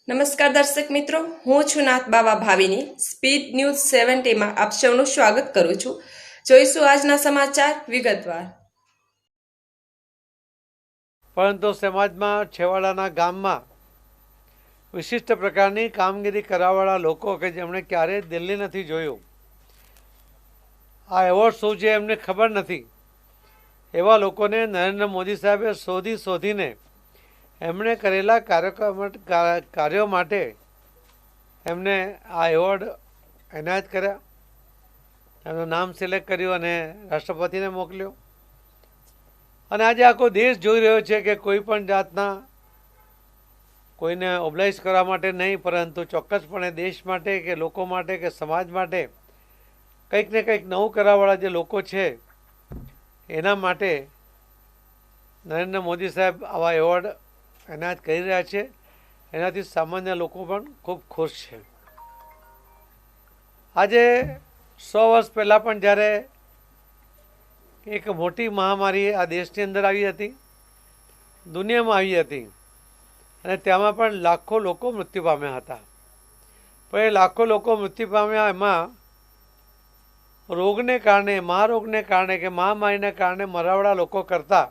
નમસ્કાર દર્શક મિત્રો, હું છું નાથ બાવા ભાવિની. સ્પીડ ન્યૂઝ 70માં આપ સૌનું સ્વાગત કરું છું. જોઈશું આજના સમાચાર વિગતવાર. પરંતુ સમાજમાં છેવાડાના ગામમાં વિશિષ્ટ પ્રકારની કામગીરી કરવાવાળા લોકો કે જેમણે ક્યારેય દિલ્હી નથી જોયું, આ એવોર્ડ શું છે એમને ખબર નથી, એવા લોકોને નરેન્દ્ર મોદી સાહેબે શોધીને એમણે કરેલા કાર્યો માટે એમને આ એવોર્ડ એનાયત કર્યા. એમનું નામ સિલેક્ટ કર્યું અને રાષ્ટ્રપતિને મોકલ્યો. અને આજે આખો દેશ જોઈ રહ્યો છે કે કોઈ પણ જાતના કોઈને ઓબ્લાઇઝ કરવા માટે નહીં, પરંતુ ચોક્કસપણે દેશ માટે કે લોકો માટે કે સમાજ માટે કંઈક ને કંઈક નવું કરવાવાળા જે લોકો છે એના માટે નરેન્દ્ર મોદી સાહેબ આવા એવોર્ડ એનાયત કરી રહ્યા છે. એનાથી સામાન્ય લોકો પણ ખૂબ ખુશ છે. આજે 100 વર્ષ પહેલાં પણ જ્યારે એક મોટી મહામારી આ દેશની અંદર આવી હતી, દુનિયામાં આવી હતી, અને તેમાં પણ લાખો લોકો મૃત્યુ પામ્યા હતા. પણ એ લાખો લોકો મૃત્યુ પામ્યા એમાં રોગને કારણે, મહારોગને કારણે કે મહામારીને કારણે મરવાવાળા લોકો કરતાં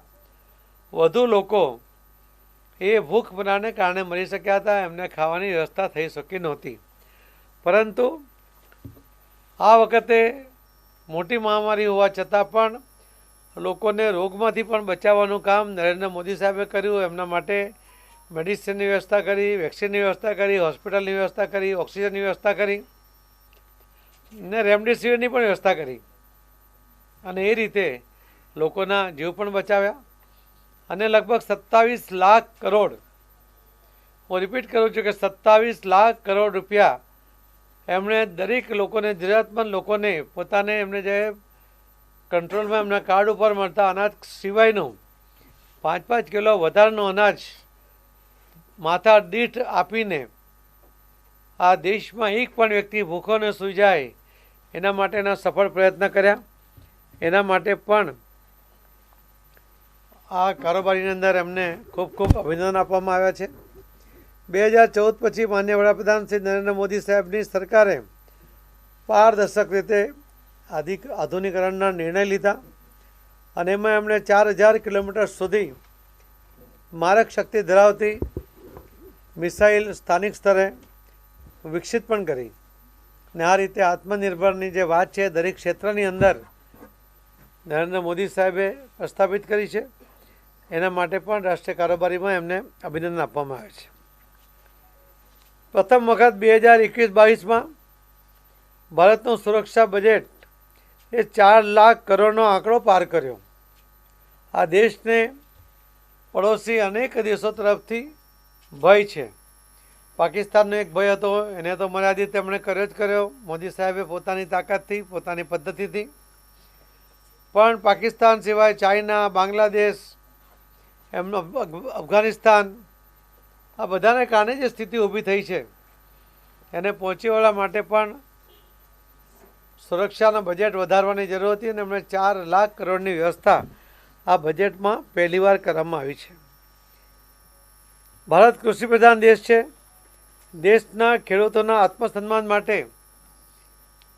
વધુ લોકો એ ભૂખમરાને કારણે મરી શક્યા હતા. એમને ખાવાની વ્યવસ્થા થઈ શકી નહોતી. પરંતુ આ વખતે મોટી મહામારી હોવા છતાં પણ લોકોને રોગમાંથી પણ બચાવવાનું કામ નરેન્દ્ર મોદી સાહેબે કર્યું. એમના માટે મેડિસિનની વ્યવસ્થા કરી, વેક્સિનની વ્યવસ્થા કરી, હોસ્પિટલની વ્યવસ્થા કરી, ઓક્સિજનની વ્યવસ્થા કરી ને રેમડેસિવિરની પણ વ્યવસ્થા કરી. અને એ રીતે લોકોના જીવ પણ બચાવ્યા. અને લગભગ 27 લાખ કરોડ, હું રિપીટ કરું છું કે 27 લાખ કરોડ રૂપિયા એમણે દરેક લોકોને, જરૂરિયાતમંદ લોકોને પોતાને એમને જે કંટ્રોલમાં એમના કાર્ડ ઉપર મળતા અનાજ સિવાયનું 5-5 કિલો વધારાનું અનાજ માથા દીઠ આપીને આ દેશમાં એક પણ વ્યક્તિ ભૂખો ન સૂઈ જાય એના માટેના સફળ પ્રયત્ન કર્યા. એના માટે પણ આ કારોબારીની અંદર એમને ખૂબ ખૂબ અભિનંદન આપવામાં આવ્યા છે. 2014 પછી માનનીય વડાપ્રધાન શ્રી નરેન્દ્ર મોદી સાહેબની સરકારે પારદર્શક રીતે આધુનિકરણના નિર્ણય લીધા અને એમાં એમણે 4000 કિલોમીટર સુધી મારક શક્તિ ધરાવતી મિસાઇલ સ્થાનિક સ્તરે વિકસિત પણ કરી. ને આ રીતે આત્મનિર્ભરની જે વાત છે દરેક ક્ષેત્રની અંદર નરેન્દ્ર મોદી સાહેબે પ્રસ્થાપિત કરી છે. એના માટે પણ રાષ્ટ્રીય કારોબારીમાં એમને અભિનંદન આપવામાં આવે છે. પ્રથમ વખત 2021-22માં ભારતનું સુરક્ષા બજેટ એ 4 લાખ કરોડનો આંકડો પાર કર્યો. આ દેશને પડોશી અનેક દેશો તરફથી ભય છે. પાકિસ્તાનનો એક ભય હતો, એને તો મર્યાદિત તેમણે કર્યો મોદી સાહેબે પોતાની તાકાતથી, પોતાની પદ્ધતિથી. પણ પાકિસ્તાન સિવાય ચાઇના, બાંગ્લાદેશ, એમનો અફઘાનિસ્તાન, આ બધાને કારણે જે સ્થિતિ ઊભી થઈ છે એને પહોંચી વળવા માટે પણ સુરક્ષાનું બજેટ વધારવાની જરૂર હતી અને એમણે 4 લાખ કરોડની વ્યવસ્થા આ બજેટમાં પહેલીવાર કરવામાં આવી છે. ભારત કૃષિ પ્રધાન દેશ છે. દેશના ખેડૂતોના આત્મસન્માન માટે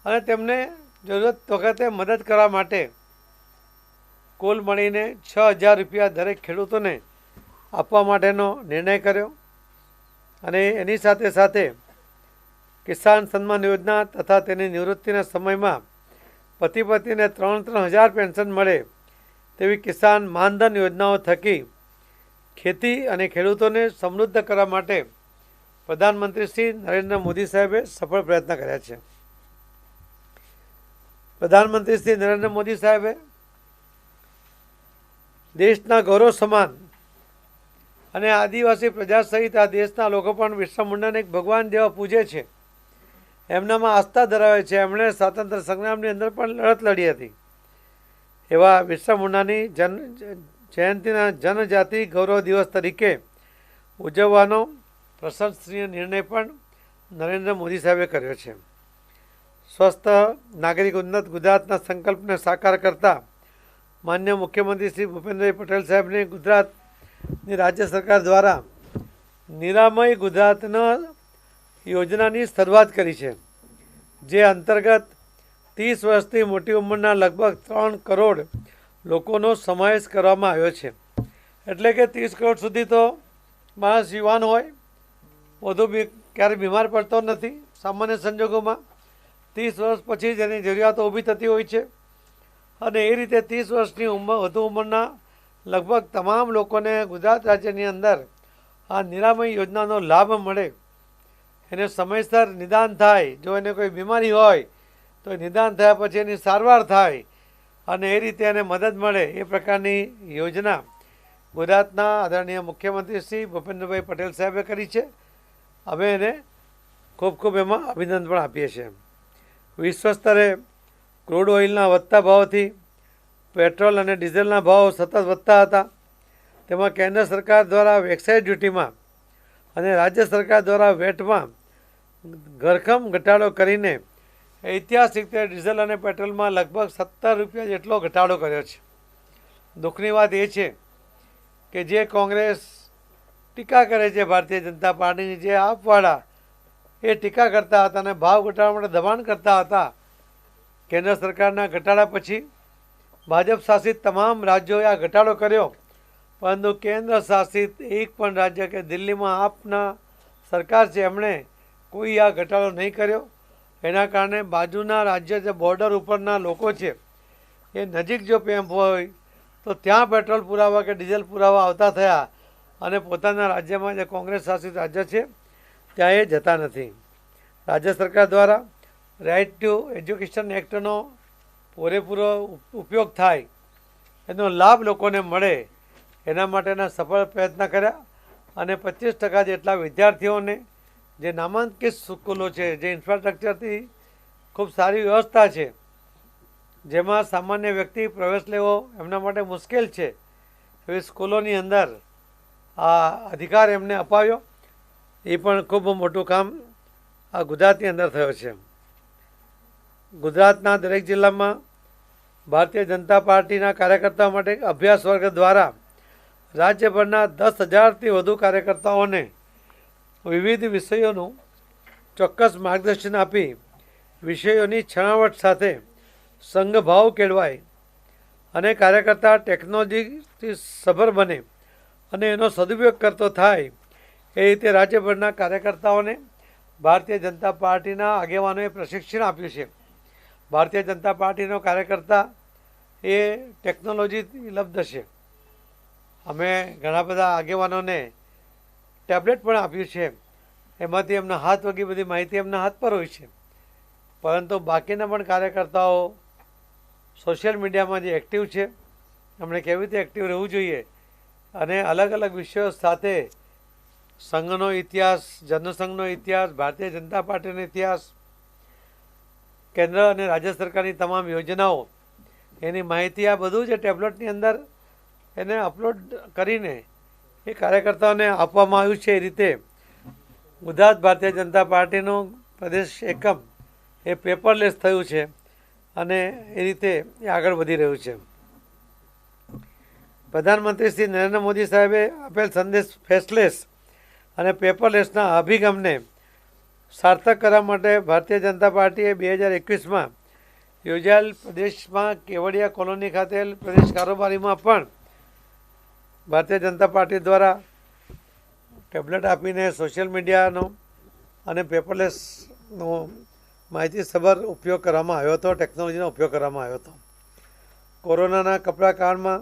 અને તેમને જરૂરત વખતે મદદ કરવા માટે કુલ મળીને 6000 રૂપિયા દરેક ખેડૂતોને આપવા માટેનો નિર્ણય કર્યો. અને એની સાથે સાથે કિસાન સન્માન યોજના તથા તેની નિવૃત્તિના સમયમાં પતિ પત્નીને 3,000 પેન્શન મળે તેવી કિસાન માનધન યોજનાઓ થકી ખેતી અને ખેડૂતોને સમૃદ્ધ કરવા માટે પ્રધાનમંત્રી શ્રી નરેન્દ્ર મોદી સાહેબે સફળ પ્રયત્ન કર્યા છે. પ્રધાનમંત્રી શ્રી નરેન્દ્ર મોદી સાહેબે દેશના ગૌરવ સમાન અને આદિવાસી પ્રજા સહિત આ દેશના લોકો પણ બિરસા મુંડાને એક ભગવાન જેવા પૂજે છે, એમનામાં આસ્થા ધરાવે છે. એમણે સ્વાતંત્ર્ય સંગ્રામની અંદર પણ લડત લડી હતી. એવા બિરસા મુંડાની જયંતિના જનજાતિ ગૌરવ દિવસ તરીકે ઉજવવાનો પ્રશંસનીય નિર્ણય પણ નરેન્દ્ર મોદી સાહેબે કર્યો છે. સ્વસ્થ નાગરિક ઉન્નત ગુજરાતના સંકલ્પને સાકાર કરતા માન્ય મુખ્યમંત્રી શ્રી ભૂપેન્દ્રભાઈ પટેલ સાહેબને ગુજરાતની રાજ્ય સરકાર દ્વારા નિરામય ગુજરાતના યોજનાની શરૂઆત કરી છે, જે અંતર્ગત 30 વર્ષથી મોટી ઉંમરના લગભગ 3 કરોડ લોકોનો સમાવેશ કરવામાં આવ્યો છે. એટલે કે 30 કરોડ સુધી તો માણસ યુવાન હોય, વધુ ક્યારેય બીમાર પડતો નથી. સામાન્ય સંજોગોમાં 30 વર્ષ પછી જ એની જરૂરિયાતો ઊભી થતી હોય છે અને એ રીતે 30 વર્ષની વધુ ઉંમરના લગભગ તમામ લોકોને ગુજરાત રાજ્યની અંદર આ નિરામય યોજનાનો લાભ મળે, એને સમયસર નિદાન થાય. જો એને કોઈ બીમારી હોય તો નિદાન થયા પછી એની સારવાર થાય અને એ રીતે એને મદદ મળે, એ પ્રકારની યોજના ગુજરાતના આદરણીય મુખ્યમંત્રી શ્રી ભૂપેન્દ્રભાઈ પટેલ સાહેબે કરી છે. અમે એને ખૂબ ખૂબ એમાં અભિનંદન પણ આપીએ છીએ. વિશ્વ સ્તરે ક્રૂડ ઓઇલના વધતા ભાવથી પેટ્રોલ અને ડીઝલના ભાવ સતત વધતા હતા. તેમાં કેન્દ્ર સરકાર દ્વારા એક્સાઇઝ ડ્યુટીમાં અને રાજ્ય સરકાર દ્વારા વેટમાં ઘરખમ ઘટાડો કરીને ઐતિહાસિક રીતે ડીઝલ અને પેટ્રોલમાં લગભગ 17 રૂપિયા જેટલો ઘટાડો કર્યો છે. દુઃખની વાત એ છે કે જે કોંગ્રેસ ટીકા કરે છે ભારતીય જનતા પાર્ટીની, જે આપવાળા એ ટીકા કરતા હતા અને ભાવ ઘટાડવા માટે દબાણ કરતા હતા. કેન્દ્ર સરકારના ઘટાડા પછી ભાજપ શાસિત તમામ રાજ્યોએ આ ઘટાડો કર્યો, પરંતુ કેન્દ્ર શાસિત એક પણ રાજ્ય કે દિલ્હીમાં આપના સરકાર છે એમણે કોઈ આ ઘટાડો નહીં કર્યો. એના કારણે બાજુના રાજ્ય, જે બોર્ડર ઉપરના લોકો છે, એ નજીક જો પેમ્પ હોય તો ત્યાં પેટ્રોલ પુરાવા કે ડીઝલ પુરાવા આવતા થયા અને પોતાના રાજ્યમાં, જે કોંગ્રેસ શાસિત રાજ્ય છે, ત્યાં એ જતા નથી. રાજ્ય સરકાર દ્વારા રાઇટ ટુ એજ્યુકેશન એક્ટનો પૂરેપૂરો ઉપયોગ થાય, એનો લાભ લોકોને મળે, એના માટેના સફળ પ્રયત્ન કર્યા અને 25% જેટલા વિદ્યાર્થીઓને, જે નામાંકિત સ્કૂલો છે, જે ઇન્ફ્રાસ્ટ્રક્ચરથી ખૂબ સારી વ્યવસ્થા છે, જેમાં સામાન્ય વ્યક્તિ પ્રવેશ લેવો એમના માટે મુશ્કેલ છે, એવી સ્કૂલોની અંદર આ અધિકાર એમને અપાવ્યો. એ પણ ખૂબ મોટું કામ આ ગુજરાતની અંદર થયો છે. ગુજરાતના દરેક જિલ્લામાં ભારતીય જનતા પાર્ટીના કાર્યકર્તાઓ માટે અભ્યાસ વર્ગ દ્વારા રાજ્યભરના 10,000થી વધુ કાર્યકર્તાઓને વિવિધ વિષયોનું ચોક્કસ માર્ગદર્શન આપી વિષયોની છણાવટ સાથે સંઘભાવ કેળવાય અને કાર્યકર્તા ટેકનોલોજીથી સભર બને અને એનો સદુપયોગ કરતો થાય, એ રીતે રાજ્યભરના કાર્યકર્તાઓને ભારતીય જનતા પાર્ટીના આગેવાનોએ પ્રશિક્ષણ આપ્યું છે. ભારતીય જનતા પાર્ટીનો કાર્યકર્તા એ ટેકનોલોજી લબ્ધ છે. અમે ઘણા બધા આગેવાનોને ટેબ્લેટ પણ આપ્યું છે, એમાંથી એમના હાથ વગી બધી માહિતી એમના હાથ પર હોય છે. પરંતુ બાકીના પણ કાર્યકર્તાઓ સોશિયલ મીડિયામાં જે એક્ટિવ છે, એમણે કેવી રીતે એક્ટિવ રહેવું જોઈએ અને અલગ અલગ વિષયો સાથે સંઘનો ઇતિહાસ, જનસંઘનો ઇતિહાસ, ભારતીય જનતા પાર્ટીનો ઇતિહાસ, કેન્દ્ર અને રાજ્ય સરકારની તમામ યોજનાઓ, એની માહિતી આ બધું જે ટેબ્લેટની અંદર એને અપલોડ કરીને એ કાર્યકર્તાઓને આપવામાં આવ્યું છે. એ રીતે ગુજરાત ભારતીય જનતા પાર્ટીનું પ્રદેશ એકમ એ પેપરલેસ થયું છે અને એ રીતે એ આગળ વધી રહ્યું છે. પ્રધાનમંત્રી શ્રી નરેન્દ્ર મોદી સાહેબે આપેલ સંદેશ ફેસલેસ અને પેપરલેસના અભિગમને સાર્થક કરવા માટે ભારતીય જનતા પાર્ટીએ 2021માં યોજાયેલ પ્રદેશમાં કેવડિયા કોલોની ખાતે પ્રદેશ કારોબારીમાં પણ ભારતીય જનતા પાર્ટી દ્વારા ટેબ્લેટ આપીને સોશિયલ મીડિયાનો અને પેપરલેસનો માહિતીસભર ઉપયોગ કરવામાં આવ્યો હતો, ટેકનોલોજીનો ઉપયોગ કરવામાં આવ્યો હતો. કોરોનાના કપરા કાળમાં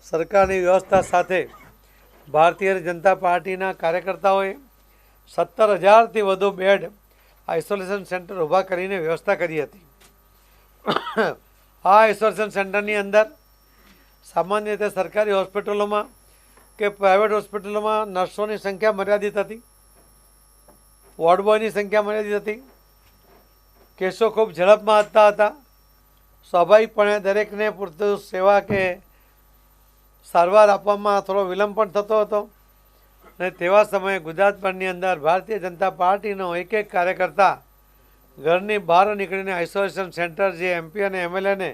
સરકારની વ્યવસ્થા સાથે ભારતીય જનતા પાર્ટીના કાર્યકર્તાઓએ 17,000થી વધુ બેડ આઇસોલેશન સેન્ટર ઊભા કરીને વ્યવસ્થા કરી હતી. આ આઇસોલેશન સેન્ટરની અંદર સામાન્ય રીતે સરકારી હોસ્પિટલોમાં કે પ્રાઇવેટ હોસ્પિટલોમાં નર્સોની સંખ્યા મર્યાદિત હતી, વોર્ડ બોયની સંખ્યા મર્યાદિત હતી, કેસો ખૂબ ઝડપમાં થતા હતા. સ્વાભાવિકપણે દરેકને પૂરતું સેવા કે સારવાર આપવામાં થોડો વિલંબ પણ થતો હતો અને તેવા સમયે ગુજરાતભરની અંદર ભારતીય જનતા પાર્ટીનો એક એક કાર્યકર્તા ઘરની બહાર નીકળીને આઇસોલેશન સેન્ટર, જે MP અને MLAને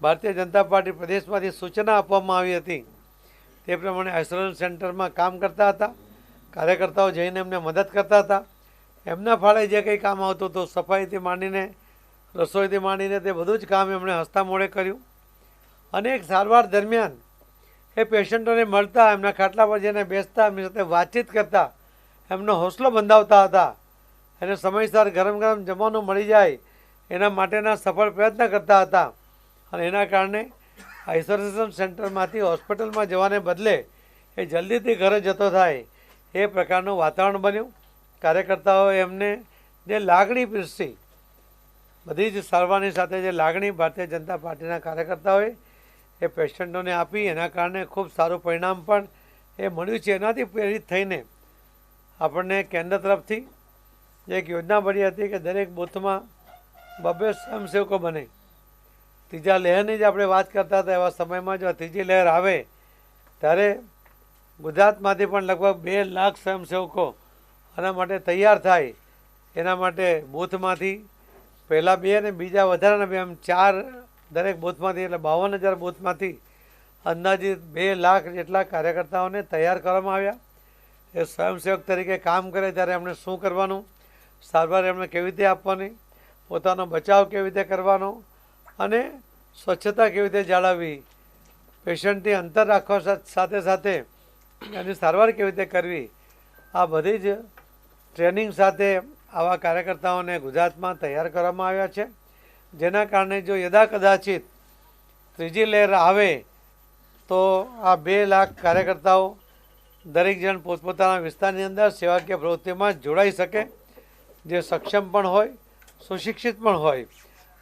ભારતીય જનતા પાર્ટી પ્રદેશમાંથી સૂચના આપવામાં આવી હતી તે પ્રમાણે આઇસોલેશન સેન્ટરમાં કામ કરતા હતા કાર્યકર્તાઓ જઈને એમને મદદ કરતા હતા. એમના ફાળે જે કંઈ કામ આવતું હતું, સફાઈથી માંડીને રસોઈથી માંડીને તે બધું જ કામ એમણે હસતા મોડે કર્યું. અનેક સારવાર દરમિયાન એ પેશન્ટોને મળતા, એમના ખાટલા પર જઈને બેસતા, એમની સાથે વાતચીત કરતા, એમનો હોંસલો બંધાવતા હતા. એને સમયસર ગરમ ગરમ જમવાનું મળી જાય એના માટેના સફળ પ્રયત્ન કરતા હતા. અને એના કારણે આઇસોલેશન સેન્ટરમાંથી હોસ્પિટલમાં જવાને બદલે એ જલ્દીથી ઘરે જતો થાય એ પ્રકારનું વાતાવરણ બન્યું. કાર્યકર્તાઓએ એમને જે લાગણી પીરસી, બધી જ સારવારની સાથે જે લાગણી ભારતીય જનતા પાર્ટીના કાર્યકર્તાઓએ એ પેશન્ટોને આપી, એના કારણે ખૂબ સારું પરિણામ પણ એ મળ્યું છે. એનાથી પ્રેરિત થઈને આપણને કેન્દ્ર તરફથી એક યોજના બની હતી કે દરેક બૂથમાં 2 સ્વયંસેવકો બને. ત્રીજા લહેરની જ આપણે વાત કરતા હતા, એવા સમયમાં જો ત્રીજી લહેર આવે ત્યારે ગુજરાતમાંથી પણ લગભગ 2 લાખ સ્વયંસેવકો આના માટે તૈયાર થાય. એના માટે બૂથમાંથી પહેલાં 2 અને બીજા વધારાના 2 એમ 4 દરેક બૂથમાંથી, એટલે 52,000 બૂથમાંથી અંદાજિત 2 લાખ જેટલા કાર્યકર્તાઓને તૈયાર કરવામાં આવ્યા. એ સ્વયંસેવક તરીકે કામ કરે ત્યારે એમણે શું કરવાનું, સારવાર એમણે કેવી રીતે આપવાની, પોતાનો બચાવ કેવી રીતે કરવાનો અને સ્વચ્છતા કેવી રીતે જાળવવી, પેશન્ટથી અંતર રાખવા સાથે સાથે એની સારવાર કેવી રીતે કરવી, આ બધી જ ટ્રેનિંગ સાથે આવા કાર્યકર્તાઓને ગુજરાતમાં તૈયાર કરવામાં આવ્યા છે. જેના કારણે જો યદાકદાચિત ત્રીજી લહેર આવે તો આ 2 લાખ કાર્યકર્તાઓ દરેક જણ પોતપોતાના વિસ્તારની અંદર સેવાકીય પ્રવૃત્તિમાં જોડાઈ શકે. જે સક્ષમ પણ હોય, સુશિક્ષિત પણ હોય,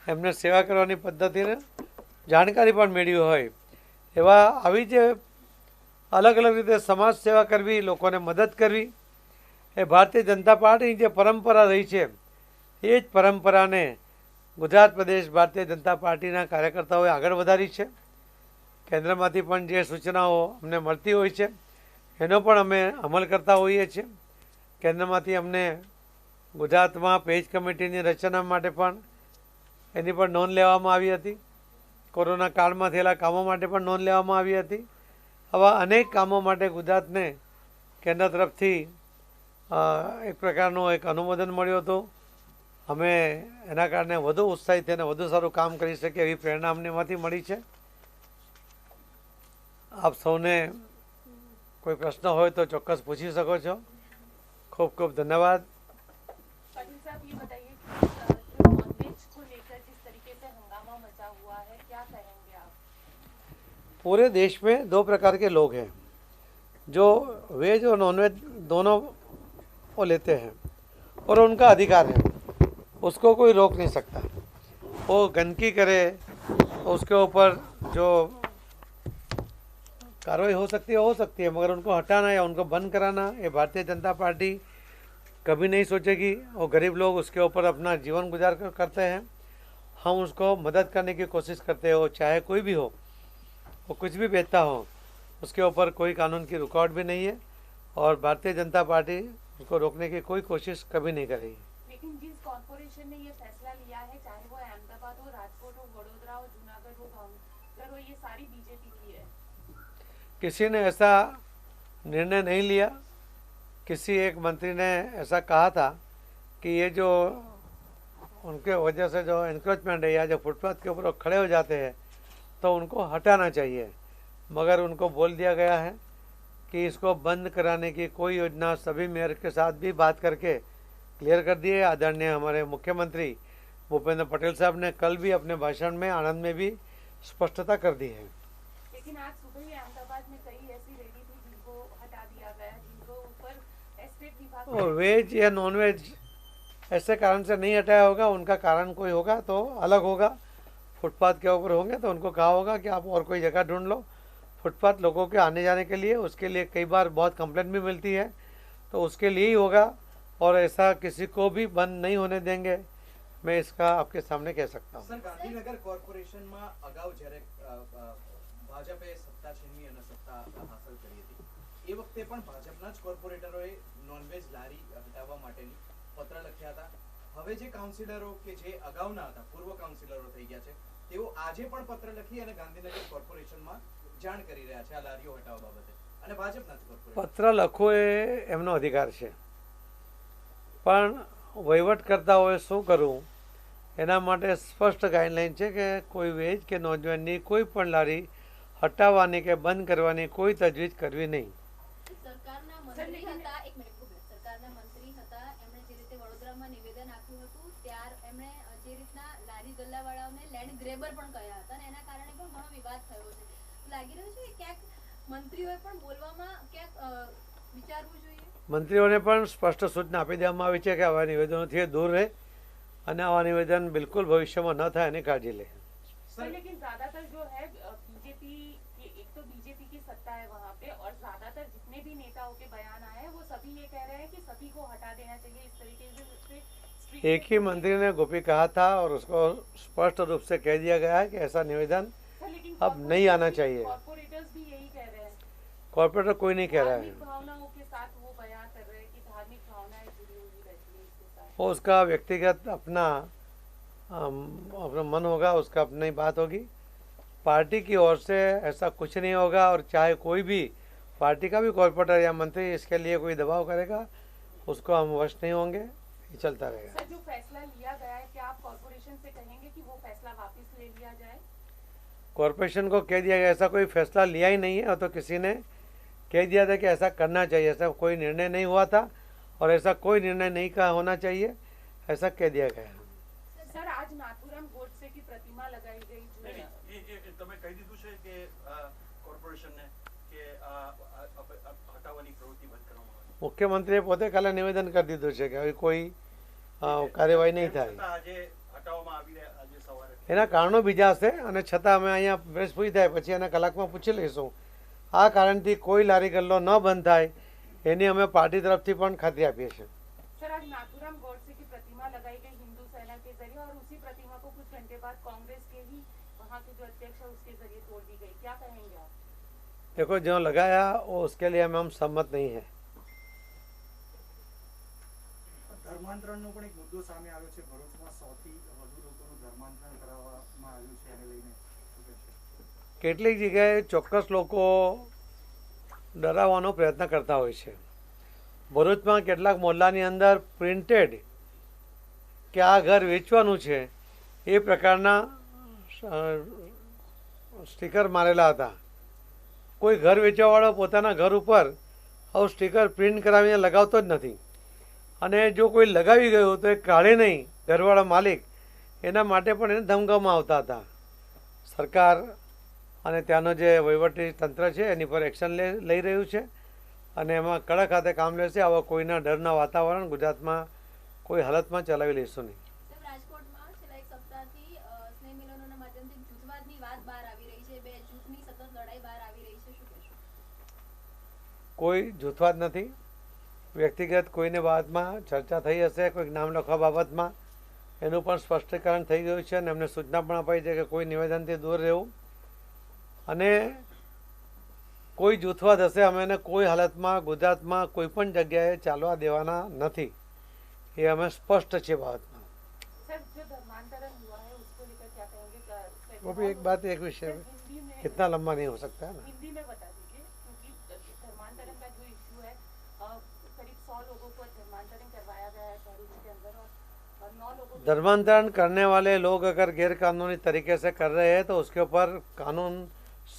એમને સેવા કરવાની પદ્ધતિને જાણકારી પણ મેળવી હોય, એવા આવી જે અલગ અલગ રીતે સમાજ સેવા કરવી, લોકોને મદદ કરવી, એ ભારતીય જનતા પાર્ટીની જે પરંપરા રહી છે એ જ પરંપરાને ગુજરાત પ્રદેશ ભારતીય જનતા પાર્ટીના કાર્યકર્તાઓએ આગળ વધારી છે. કેન્દ્રમાંથી પણ જે સૂચનાઓ અમને મળતી હોય છે એનો પણ અમે અમલ કરતા હોઈએ છીએ. કેન્દ્રમાંથી અમને ગુજરાતમાં પેજ કમિટીની રચના માટે પણ એની પણ નોંધ લેવામાં આવી હતી. કોરોના કાળમાં થયેલા કામો માટે પણ નોંધ લેવામાં આવી હતી. આવા અનેક કામો માટે ગુજરાતને કેન્દ્ર તરફથી એક પ્રકારનું એક અનુમોદન મળ્યું હતું. અમે એના કારણે વધુ ઉત્સાહિત થઈને વધુ સારું કામ કરી શકીએ એવી પ્રેરણા અમને એમાંથી મળી છે. આપ સૌને કોઈ પ્રશ્ન હોય તો ચોક્કસ પૂછી શકો છો. ખૂબ ખૂબ ધન્યવાદ. पाटिल साहब ये बताइए कि जो नॉनवेज को लेकर जिस तरीके से हंगामा मचा हुआ है, क्या कहेंगे आप? पूरे देश में 2 प्रकार के लोग हैं जो वेज और नॉनवेज दोनों को लेते हैं और उनका अधिकार है, उसको कोई रोक नहीं सकता. वो गंदगी करे तो उसके ऊपर जो कार्रवाई हो सकती है, मगर उनको हटाना या उनको बंद कराना ये भारतीय जनता पार्टी कभी नहीं सोचेगी. और गरीब लोग उसके ऊपर अपना जीवन गुजार करते हैं. हम उसको मदद करने की कोशिश करते हो, चाहे कोई भी हो, वो कुछ भी बेचता हो, उसके ऊपर कोई कानून की रुकावट भी नहीं है और भारतीय जनता पार्टी उसको रोकने की कोई कोशिश कभी नहीं करेगी. लेकिन जिस कॉर्पोरेशन ने ये फैसला लिया है, चाहे वो अहमदाबाद हो, राजकोट हो, वडोदरा हो, जूनागढ़ हो, भावनगर हो, ये सारी बीजेपी की है. किसी ने ऐसा निर्णय नहीं लिया. किसी एक मंत्री ने ऐसा कहा था कि ये जो उनके वजह से जो इंक्रोचमेंट है या जो फुटपाथ के ऊपर खड़े हो जाते हैं तो उनको हटाना चाहिए, मगर उनको बोल दिया गया है कि इसको बंद कराने की कोई योजना सभी मेयर के साथ भी बात करके क्लियर कर दी है. आदरणीय हमारे मुख्यमंत्री भूपेंद्र पटेल साहब ने कल भी अपने भाषण में आनंद में भी स्पष्टता कर दी है. लेकिन आज सुबह ही अहमदाबाद में कई ऐसी रेडी थी जिनको हटा दिया गया, जिनको ऊपर एस्टेट विभाग और वेज या नॉन वेज ऐसे कारण से नहीं हटाया होगा, उनका कारण कोई होगा तो अलग होगा. फुटपाथ के ऊपर होंगे तो उनको कहा होगा कि आप और कोई जगह ढूंढ लो. फुटपाथ लोगों के आने जाने के लिए, उसके लिए कई बार बहुत कंप्लेंट भी मिलती है, तो उसके लिए ही होगा. और ऐसा किसी को भी बंद नहीं होने देंगे, मैं इसका आपके सामने कह सकता हूँ. સર ગાંધીનગર કોર્પોરેશનમાં અગાઉ જ્યારે ભાજપે સત્તા છીનવી અને સત્તા હાંસલ કરી હતી એ વખતે પણ ભાજપના જ કોર્પોરેટરોએ નોનવેજ લારી હટાવવા માટેની પત્ર લખ્યા હતા. હવે જે કાઉન્સિલરો કે જે અગાઉના હતા, પૂર્વ કાઉન્સિલરો થઈ ગયા છે, તેઓ આજે પણ પત્ર લખી અને ગાંધીનગર કોર્પોરેશનમાં જાણ કરી રહ્યા છે આ લારીઓ હટાવવા બાબતે. અને ભાજપના જ કોર્પોરેટર. પત્ર લખવો એ એમનો અધિકાર છે, પણ વહીવટકર્તાઓએ શું કરવું એના માટે સ્પષ્ટ ગાઈડલાઈન છે કે કોઈ વેજ કે નોનવેજની કોઈ પણ લારી હટાવવાની કે બંધ કરવાની કોઈ તજવીજ કરવી નહીં. સરકારના મંત્રી હતા, એક મિનિટ ઉભો રહો. સરકારના મંત્રી હતા, એમણે જે રીતે વડોદરામાં નિવેદન આપ્યું હતું ત્યાર એમણે જે રીતના લારી ગલ્લાવાળાઓને લેન્ડ ગ્રેબર પણ કહ્યા હતા અને એના કારણે પણ ઘણો વિવાદ થયો છે. લાગી રહ્યું છે કે ક્યાંક મંત્રીઓએ પણ બોલવામાં ક્યાંક વિચારવું જોઈએ. મંત્રીઓને પણ સ્પષ્ટ સૂચના આપી દેવામાં આવી છે કે આવા નિવેદનોથી દૂર રહે અને આવા નિવેદન બિલકુલ ભવિષ્યમાં ન થાય એની કાળજી લે. सर लेकिन ज्यादातर जो है बीजेपी की, एक तो बीजेपी की सत्ता है वहाँ पे और ज्यादातर जितने भी नेताओं के बयान आए हैं वो सभी ये कह रहे हैं कि सभी को हटा देना चाहिए इस तरीके से. एक ही मंत्री ने गोपी कहा था और उसको स्पष्ट रूप से कह दिया गया है कि ऐसा निवेदन सर लेकिन अब नहीं आना चाहिए. कॉर्पोरेटर्स भी यही कह रहे हैं. कॉर्पोरेटर कोई नहीं कह रहा है, धार्मिक भावनाओं के साथ वो बयान कर रहे हैं कि धार्मिक भावनाएं जुड़ी हुई रहती है इसके साथ. वो उसका व्यक्तिगत अपना मन होगा, उसका अपनी बात होगी. पार्टी की ओर से ऐसा कुछ नहीं होगा और चाहे कोई भी पार्टी का भी कॉर्पोरेटर या मंत्री इसके लिए कोई दबाव करेगा उसको हम वश नहीं होंगे, ये चलता रहेगा. सर जो फैसला लिया गया है क्या आप कॉर्पोरेशन से कहेंगे कि वो फैसला वापस ले लिया जाए. कॉरपोरेशन को कह दिया गया, ऐसा कोई फैसला लिया ही नहीं है. और तो किसी ने कह दिया था कि ऐसा करना चाहिए, ऐसा कोई निर्णय नहीं हुआ था और ऐसा कोई निर्णय नहीं का होना चाहिए, ऐसा कह दिया गया. सर आज नाथुराम गोडसे की प्रतिमा लगाई गई जो તમે કહી દીધું છે કે કોર્પોરેશનને કે હટાવવાની પ્રવૃત્તિ બંધ કરવામાં આવે. મુખ્યમંત્રીએ પોતે કાલે નિવેદન કરી દીધું છે કે હવે કોઈ કાર્યવાહી નહીં થાય. છતાં આજે હટાવવામાં આવી રહ્યા આજે સવારે એના કારણો બીજા હશે અને છતાં અમે અહીંયા પ્રેસ પૂરી થાય પછી એના કલાકમાં પૂછી લઈશું. આ કારણથી કોઈ લારી ગલ્લો ન બંધ થાય એની અમે પાર્ટી તરફથી પણ ખાતરી આપીએ છીએ. सर आज नाथुराम गोडसे की प्रतिमा लगाई गई हिंदू सेना के जरिए और उसी प्रतिमा को कुछ घंटे बाद कांग्रेस के ही वहाँ के जो अध्यक्ष है उसके जरिए तोड़ दी गई. क्या कहेंगे आप. देखो जो लगाया वो उसके लिए हम सहमत नहीं है. ધર્માંતરણનો પણ એક મુદ્દો સામે આવ્યો છે. ભરૂચમાં 100 થી વધુ લોકોનું ધર્માંતરણ કરાવવામાં આવ્યું છે, એને લઈને શું કહેશો? કેટલીક જગ્યાએ ચોક્કસ લોકો ડરાવવાનો પ્રયત્ન કરતા હોય છે. ભરૂચમાં કેટલાક મોહલ્લાની અંદર પ્રિન્ટેડ કે આ ઘર વેચવાનું છે એ પ્રકારના સ્ટીકર મારેલા હતા. કોઈ ઘર વેચવાવાળો પોતાના ઘર ઉપર આવું સ્ટીકર પ્રિન્ટ કરાવીને લગાવતો જ નથી અને જો કોઈ લગાવી ગયું તો એ કાઢે નહીં ઘરવાળા માલિક, એના માટે પણ એને ધમકાવવામાં આવતા હતા. સરકાર અને ત્યાંનો જે વહીવટી તંત્ર છે એની પર એક્શન લઈ રહ્યું છે અને એમાં કડક હાથે કામ લેશે. આવા કોઈના ડરના વાતાવરણ ગુજરાતમાં કોઈ હાલતમાં ચલાવી લઈશું નહીં. સાહેબ રાજકોટમાં છેલ્લા એક સપ્તાહથી સ્નેહ મિલનોના માધ્યમથી જૂથવાદની વાત બહાર આવી રહી છે. બે જૂથની સતત લડાઈ બહાર આવી રહી છે, શું કહેશો? કોઈ જૂથવાદ નથી. વ્યક્તિગત કોઈને બાબતમાં ચર્ચા થઈ હશે, કોઈક નામ લખવા બાબતમાં, એનું પણ સ્પષ્ટીકરણ થઈ ગયું છે અને એમને સૂચના પણ અપાઈ છે કે કોઈ નિવેદનથી દૂર રહેવું અને કોઈ જૂથવાદ હશે અમે એને કોઈ હાલતમાં ગુજરાતમાં કોઈ પણ જગ્યાએ ચાલવા દેવાના નથી. એ અમે સ્પષ્ટ છે બાબતમાં. सर जो धर्मांतरण हुआ है उसको लेकर क्या कहेंगे. वो भी एक बात एक विषय है, हिंदी में कितना लंबा नहीं हो सकता है ना. हिंदी में बता दीजिए क्योंकि धर्मांतरण का जो इश्यू है करीब 100 लोगों को धर्मांतरण करवाया गया है भरूच के अंदर और 9 लोगों धर्मांतरण करने वाले लोग अगर गैर कानूनी तरीके से कर रहे हैं तो उसके ऊपर कानून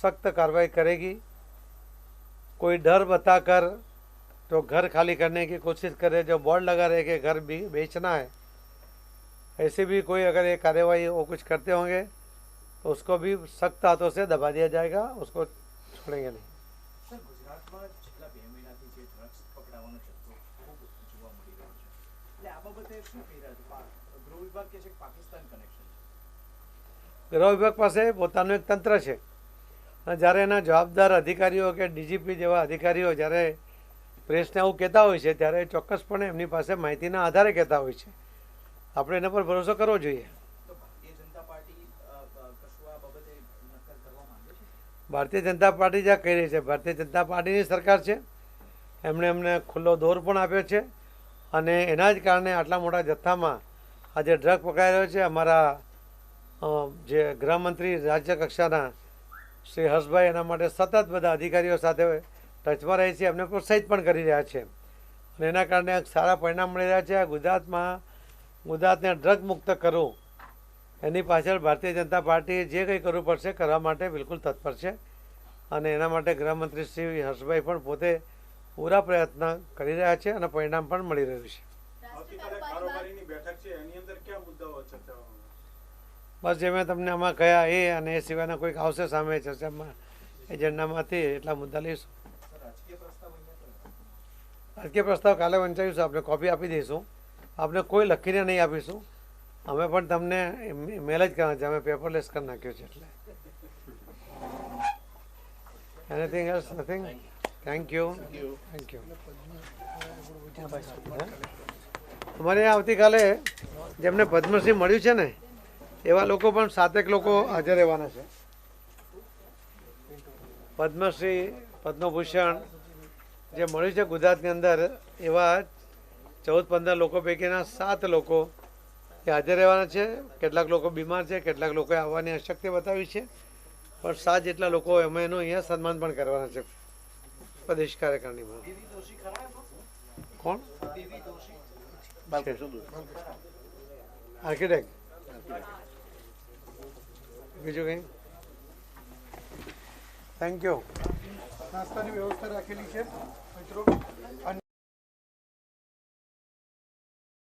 सख्त कार्रवाई करेगी. कोई डर बताकर तो घर खाली करने की कोशिश करे, जो बोर्ड लगा रहे कि घर भी बेचना है, ऐसे भी कोई अगर ये कार्यवाही वो कुछ करते होंगे तो उसको भी सख्त हाथों से दबा दिया जाएगा, उसको छोड़ेंगे नहीं. સર ગુજરાતમાં છેલ્લા 2 મહિનાથી જે ડ્રગ્સ પકડાવાનો જથ્થો ખૂબ જોવા મળી રહ્યો છે, એટલે આ બાબતે શું કહી રહ્યા છો? ગૃહ વિભાગ કહે છે કે પાકિસ્તાન કનેક્શન છે. ગૃહ વિભાગ પાસે પોતાનું એક તંત્ર છે અને જ્યારે એના જવાબદાર અધિકારીઓ કે ડીજીપી જેવા અધિકારીઓ જ્યારે પ્રેસને એવું કહેતા હોય છે ત્યારે ચોક્કસપણે એમની પાસે માહિતીના આધારે કહેતા હોય છે. આપણે એના પર ભરોસો કરવો જોઈએ. તો ભારતીય જનતા પાર્ટી કશું આ બાબતે નક્કર કરવા માંગે છે? ભારતીય જનતા પાર્ટી જ્યાં કહી રહી છે, ભારતીય જનતા પાર્ટીની સરકાર છે, એમણે અમને ખુલ્લો દોર પણ આપ્યો છે અને એના જ કારણે આટલા મોટા જથ્થામાં આજે ડ્રગ પકડાઈ રહ્યો છે. અમારા જે ગૃહમંત્રી રાજ્ય કક્ષાના શ્રી હર્ષભાઈ એના માટે સતત બધા અધિકારીઓ સાથે ટચમાં રહે છે એમને પ્રોત્સાહિત પણ કરી રહ્યા છે અને એના કારણે સારા પરિણામ મળી રહ્યા છે. ગુજરાતને ડ્રગ મુક્ત કરવું એની પાછળ ભારતીય જનતા પાર્ટીએ જે કંઈ કરવું પડશે કરવા માટે બિલકુલ તત્પર છે અને એના માટે ગૃહમંત્રી શ્રી હર્ષભાઈ પણ પોતે પૂરા પ્રયત્ન કરી રહ્યા છે અને પરિણામ પણ મળી રહ્યું છે. બસ જે મેં તમને આમાં કહ્યા એ અને એ સિવાયના કોઈક આવશે સામે ચર્ચામાં એજન્ડામાંથી એટલા મુદ્દા લઈશું. રાજકીય પ્રસ્તાવ કાલે વંચાવીશું, આપણે કોપી આપી દઈશું, આપણે કોઈ લખીને નહીં આપીશું. અમે પણ તમને મેલ જ કરવાના છે, અમે પેપરલેસ કરી નાખ્યું છે. એટલે anything else? Nothing. Thank you. અમારે આવતીકાલે જેમને પદ્મશ્રી મળ્યું છે ને એવા લોકો પણ 7 લોકો હાજર રહેવાના છે. પદ્મશ્રી, પદ્મભૂષણ જે મળ્યું છે ગુજરાતની અંદર એવા 14-15 લોકો પૈકીના 7 લોકો એ હાજર રહેવાના છે. કેટલાક લોકો બીમાર છે, કેટલાક લોકોએ આવવાની અશક્તિ બતાવી છે, પણ 7 જેટલા લોકો અમે એનું અહીંયા સન્માન પણ કરવાના છે પ્રદેશ કાર્યકારિણીમાં. કોણ? આર્કિટેક્ટ. બીજું કંઈ? Thank you. નાસ્તાની વ્યવસ્થા રાખેલી છે મિત્રો.